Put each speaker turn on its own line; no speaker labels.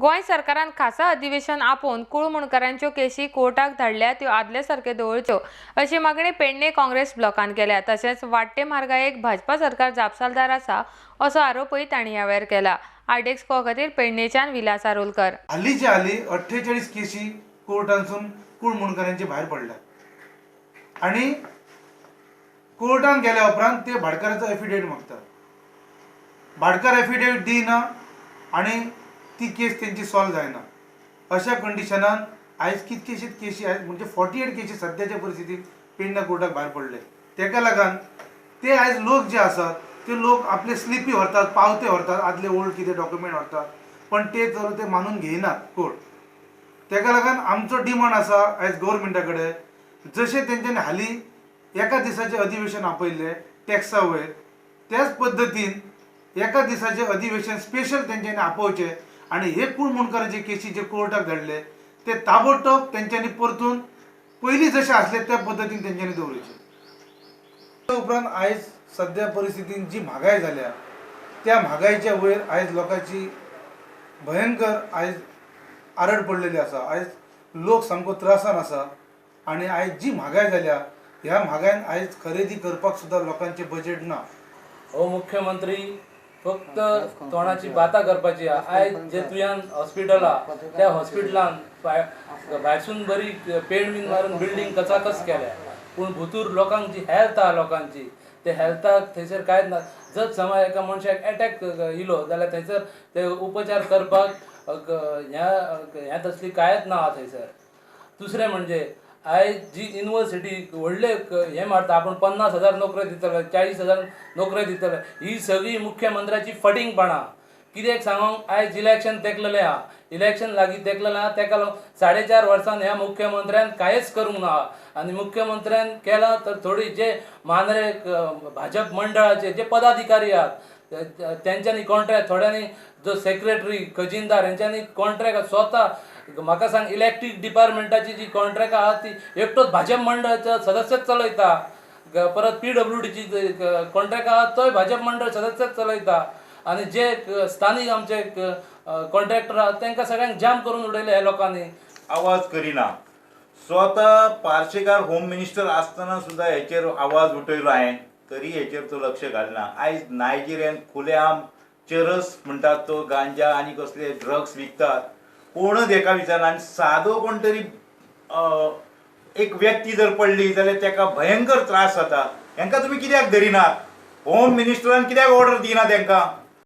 गोंय सरकारान खासा अधिवेशन आपोवन कुळमुणकारांच्यो केशी कोर्टाक धाडल्या त्यो आदले सारके दवरच्यो अशी मागणी पेडणे काँग्रेस ब्लॉकान केल्या। तशेंच वाडटे म्हारगायेक भाजपा सरकार जापसालदार आसा असो आरोपय तांणी ह्या वेळार केला। आरडेक्स खातीर पेडणेच्यान विलास आरोलकर।
हालींच्या हालीं 48 केसी कोर्टांसून कुळमुणकारांचे भायर पडल्यात आनी कोर्टान गेल्या उपरांत ते भाटकाराचो एफिडेविट मागतात। भाटकार एफिडेविट दिना आनी ती केस तेंची सॉल्व जायना। अशा कंडिशनान आयज कितकेशीच केसी आयज म्हणजे 48 केसी सद्याच्या परिस्थितीत पेडणे कोर्टाक भायर पडले। तेका लागून ते आयज लोक जे आसात ते लोक आपले स्लिपी व्हरतात, पावते व्हरतात, आदले ओल्ड कितें डॉक्युमेंट व्हरतात, पण ते मानून घेयनात कोर्ट। तेका लागून आमचो डिमांड आसा आयज गव्हर्मेंटा कडेन, जशें तेंच्यांनी हालीं एका दिसाचें अधिवेशन आपयल्लें टॅक्सा वयर, त्याच पद्दतीन एका दिसाचें अधिवेशन स्पेशल तेंच्यांनी आपोवचें आनी हे कुळमुणकारांचे केसी जे कोर्टाक धाडले ते ताबडतोब तेंच्यांनी परतून पयलीं जशें आसले त्या पद्दतीन तेंच्यांनी दवरचे। उपरांत आयज सद्या परिस्थितीन जी म्हागाय जाल्या त्या म्हागायच्या वयर आयज लोकांची भयंकर आयज आरड पडलेली आसा। आयज लोक सामको त्रासान आसा आनी आयज जी म्हागाय जाल्या ह्या म्हागायन आयज खरेदी करपाक सुद्दां लोकांचे बजेट ना।
हो मुख्यमंत्री फक्त तोंडाची बाता करपाची आयज जे तुयान हॉस्पिटल हा त्या हॉस्पिटलान भायरसून बरी पेंट बीन मारून बिल्डिंग कचाकच केल्या, पूण भितूर लोकांक जी हेल्थ हा लोकांची ते हेल्थाक थंयसर कांयच ना। जर समज एका मनशाक अटॅक इलो जाल्यार थंयसर ते उपचार करपाक ह्या तसली कांयच ना थंयसर। दुसरें म्हणजे आयज जी युनिवर्सिटी व्हडले हे मारता आपण 50,000 नोकऱ्यो दितले, 40,000 नोकऱ्यो दितले, ही सगळी मुख्यमंत्र्याची फटिंगपणां। कित्याक सांगूंक आयज इलेक्शन तेकलेलें हा, इलेक्शन लागीं तेकलेलें हा, तेका लागून 4.5 वर्सान ह्या मुख्यमंत्र्यान कांयच करूंक ना। आनी मुख्यमंत्र्यान केलां तर थोडी जे मांद्रे भाजप मंडळाचे जे पदाधिकारी आहात तेंच्यांनी कॉन्ट्रॅक्ट, थोड्यांनी जो सेक्रेटरी खजिनदार हेंच्यांनी कॉन्ट्रॅक्ट स्वता म्हाका सांग इलेक्ट्रीक डिपार्टमेंटाची जी कॉन्ट्रॅक्ट आहा ती एकटोच भाजप मंडळाचो सदस्यच चलयता। परत PWDची कॉन्ट्रॅक्ट आहा तोय भाजप मंडळ सदस्यच चलयता आनी जे स्थानीक आमचे कॉन्ट्रॅक्टर आहात तांकां सगळ्यांक जाम करून उडयले ह्या लोकांनी।
आवाज करिना। स्वता पार्सेकार होम मिनिस्टर आसतना सुद्दां हेचेर आवाज उठयलो हांवें, तरी हेचेर तो लक्ष घालना। आयज नायजेरियन खुलेआम चरस म्हणटात तो गांजा आनी कसले ड्रग्स विकतात, कोणच हेका विचारना। आनी सादो कोण तरी एक व्यक्ती जर पडली जाल्यार तेका भयंकर त्रास जाता। हेंकां तुमी कित्याक धरिनात? होम मिनिस्टरान कित्याक ऑर्डर दिना तेंकां?